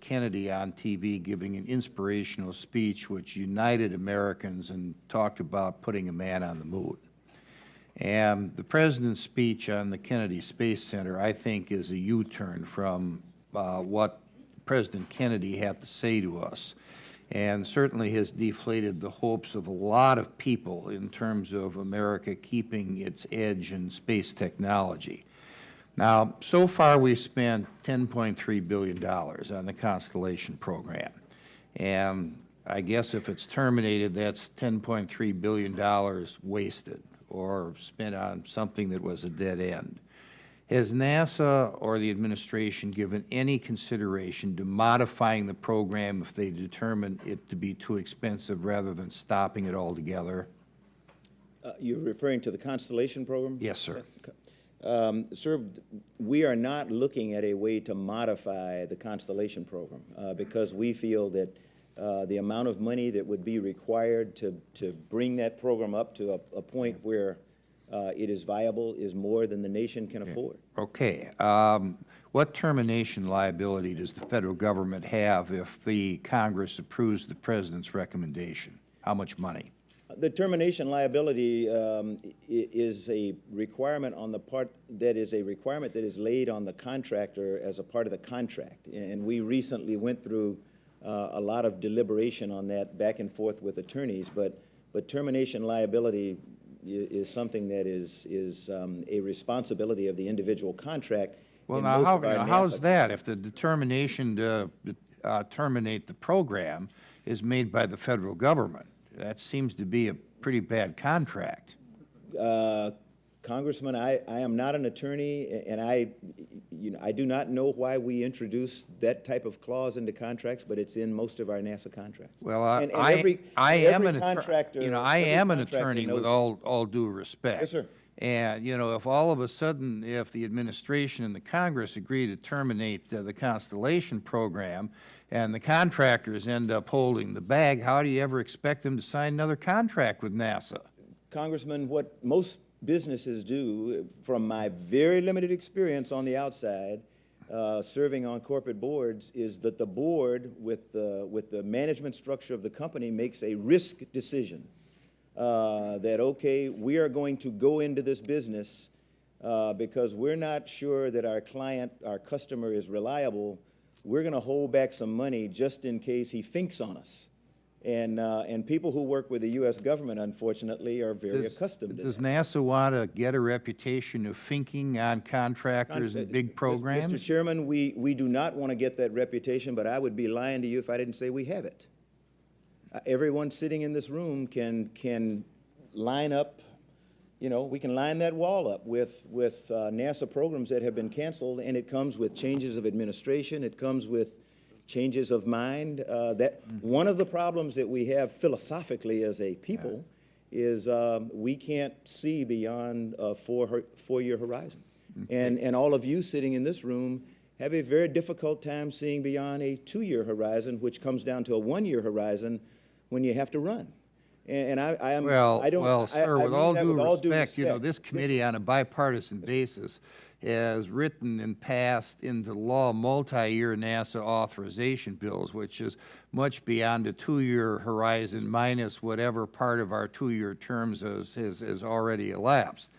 Kennedy on TV giving an inspirational speech which united Americans and talked about putting a man on the moon. And the President's speech on the Kennedy Space Center, I think, is a U-turn from what President Kennedy had to say to us, and certainly has deflated the hopes of a lot of people in terms of America keeping its edge in space technology. Now, so far we've spent $10.3 billion on the Constellation program, and I guess if it's terminated, that's $10.3 billion wasted or spent on something that was a dead end. Has NASA or the administration given any consideration to modifying the program if they determine it to be too expensive rather than stopping it altogether? You're referring to the Constellation program? Yes, sir. Sir, we are not looking at a way to modify the Constellation program because we feel that the amount of money that would be required to bring that program up to a point where it is viable is more than the nation can afford. Okay. What termination liability does the Federal Government have if the Congress approves the President's recommendation? How much money? The termination liability is a requirement on the part that is laid on the contractor as a part of the contract. And we recently went through a lot of deliberation on that back and forth with attorneys, but termination liability is something that is a responsibility of the individual contract. Well, now, how's that if the determination to terminate the program is made by the Federal Government? That seems to be a pretty bad contract. Congressman, I am not an attorney, and I do not know why we introduced that type of clause into contracts, but it's in most of our NASA contracts. Well, I am an attorney with all due respect. Yes, sir. And, if all of a sudden, if the administration and the Congress agree to terminate the Constellation program and the contractors end up holding the bag, how do you ever expect them to sign another contract with NASA? Congressman, what most businesses do, from my very limited experience on the outside, serving on corporate boards, is that the board, with the management structure of the company, makes a risk decision. That, okay, we are going to go into this business because we're not sure that our client, our customer, is reliable. We're going to hold back some money just in case he finks on us. And people who work with the U.S. government, unfortunately, are very accustomed to that. Does NASA want to get a reputation of finking on contractors and big programs? Mr. Chairman, we do not want to get that reputation, but I would be lying to you if I didn't say we have it. Everyone sitting in this room can line up, we can line that wall up with NASA programs that have been canceled, and it comes with changes of administration. It comes with changes of mind. One of the problems that we have philosophically as a people is we can't see beyond a four-year horizon. And all of you sitting in this room have a very difficult time seeing beyond a 2-year horizon, which comes down to a 1-year horizon when you have to run. And Well, sir, with all due respect, this committee on a bipartisan basis has written and passed into law multi-year NASA authorization bills, which is much beyond a 2-year horizon minus whatever part of our 2-year terms has already elapsed.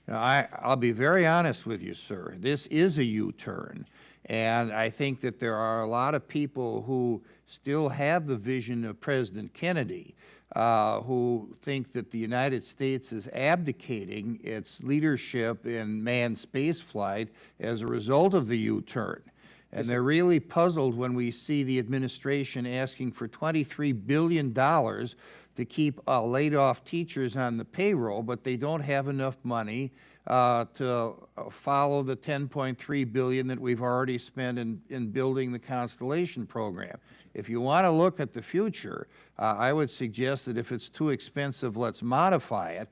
Now, I'll be very honest with you, sir. This is a U-turn. And I think that there are a lot of people who still have the vision of President Kennedy, who think that the United States is abdicating its leadership in manned spaceflight as a result of the U-turn. And they're really puzzled when we see the administration asking for $23 billion to keep laid-off teachers on the payroll, but they don't have enough money to follow the $10.3 billion that we've already spent in building the Constellation program. If you want to look at the future, I would suggest that if it's too expensive, let's modify it,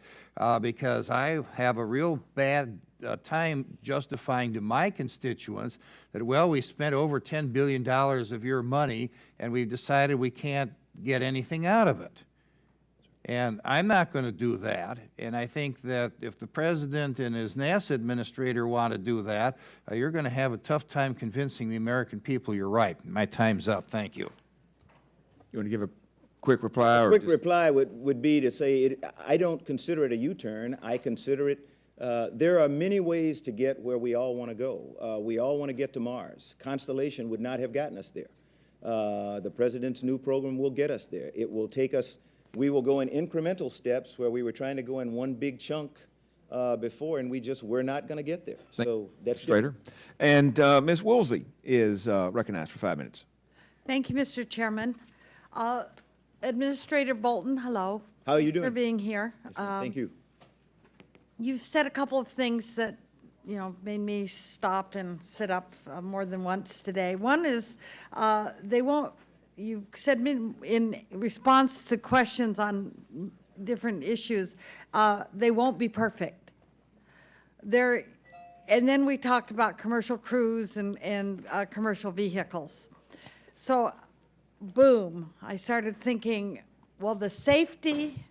because I have a real bad time justifying to my constituents that, well, we spent over $10 billion of your money and we've decided we can't get anything out of it. And I'm not going to do that. And I think that if the President and his NASA administrator want to do that, you're going to have a tough time convincing the American people you're right. My time's up. Thank you. You want to give a quick reply? A quick reply would be to say, I don't consider it a U-turn. I consider it, there are many ways to get where we all want to go. We all want to get to Mars. Constellation would not have gotten us there. The President's new program will get us there. It will take us, we will go in incremental steps where we were trying to go in one big chunk before, and we're not going to get there. So that's Strader. And Ms. Woolsey is recognized for 5 minutes. Thank you, Mr. Chairman. Administrator Bolden, hello. How are you doing? Thanks for being here. Thank you. You've said a couple of things that, made me stop and sit up more than once today. One is you said in response to questions on different issues, they won't be perfect. And then we talked about commercial crews and commercial vehicles. So, boom, I started thinking, well, the safety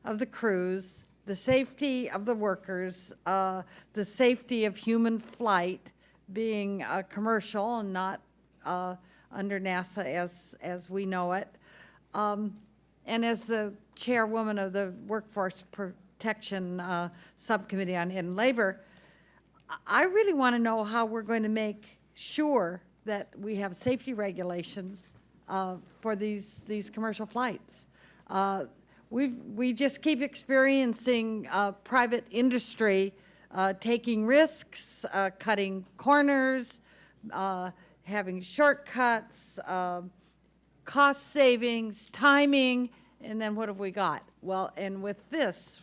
of the crews, the safety of the workers, the safety of human flight being commercial and not under NASA as we know it. And as the chairwoman of the Workforce Protection Subcommittee on Hidden Labor, I really want to know how we're going to make sure that we have safety regulations for these commercial flights. We just keep experiencing private industry taking risks, cutting corners, having shortcuts, cost savings, timing, and then what have we got? Well, and with this,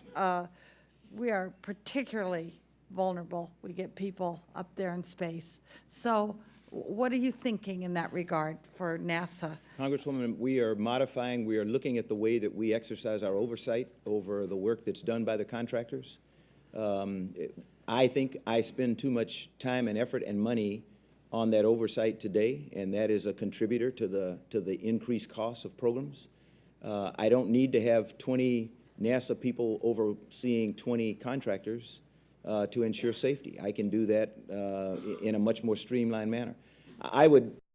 we are particularly vulnerable. We get people up there in space. So what are you thinking in that regard for NASA? Congresswoman, we are modifying, we are looking at the way that we exercise our oversight over the work that's done by the contractors. I think I spend too much time and effort and money on that oversight today, and that is a contributor to the increased costs of programs. I don't need to have 20 NASA people overseeing 20 contractors to ensure safety. I can do that in a much more streamlined manner. I would